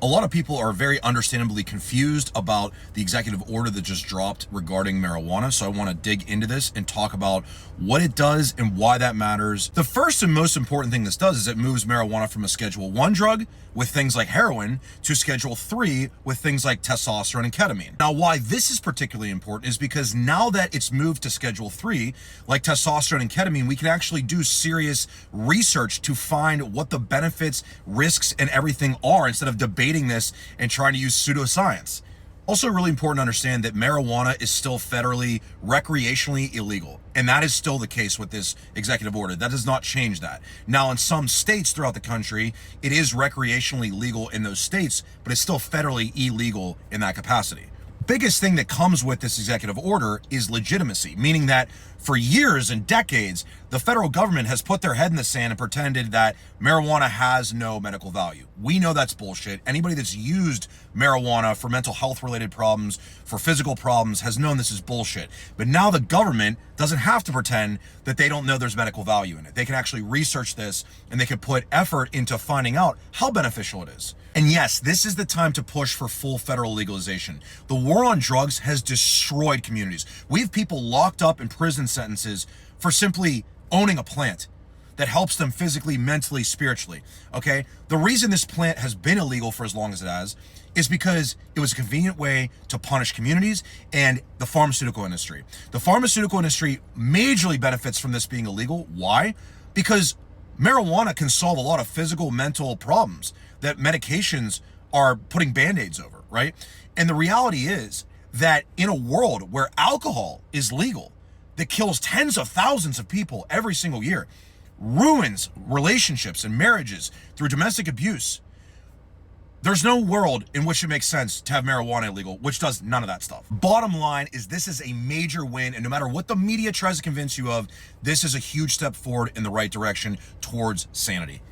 A lot of people are very understandably confused about the executive order that just dropped regarding marijuana. So I want to dig into this and talk about what it does and why that matters. The first and most important thing this does is it moves marijuana from a Schedule 1 drug with things like heroin to Schedule 3 with things like testosterone and ketamine. Now, why this is particularly important is because now that it's moved to Schedule 3, like testosterone and ketamine, we can actually do serious research to find what the benefits, risks, and everything are instead of debating this and trying to use pseudoscience. Also, really important to understand that marijuana is still federally, recreationally illegal. And that is still the case with this executive order. That does not change that. Now, in some states throughout the country, it is recreationally legal in those states, but it's still federally illegal in that capacity. Biggest thing that comes with this executive order is legitimacy, meaning that for years and decades, the federal government has put their head in the sand and pretended that marijuana has no medical value. We know that's bullshit. Anybody that's used marijuana for mental health related problems, for physical problems, has known this is bullshit. But now the government doesn't have to pretend that they don't know there's medical value in it. They can actually research this and they can put effort into finding out how beneficial it is. And yes, this is the time to push for full federal legalization. The war on drugs has destroyed communities. We have people locked up in prison sentences for simply owning a plant that helps them physically, mentally, spiritually, okay? The reason this plant has been illegal for as long as it has is because it was a convenient way to punish communities and the pharmaceutical industry. The pharmaceutical industry majorly benefits from this being illegal. Why? Because marijuana can solve a lot of physical, mental problems that medications are putting band-aids over, right? And the reality is that in a world where alcohol is legal, that kills tens of thousands of people every single year, ruins relationships and marriages through domestic abuse, there's no world in which it makes sense to have marijuana illegal, which does none of that stuff. Bottom line is this is a major win, and no matter what the media tries to convince you of, this is a huge step forward in the right direction towards sanity.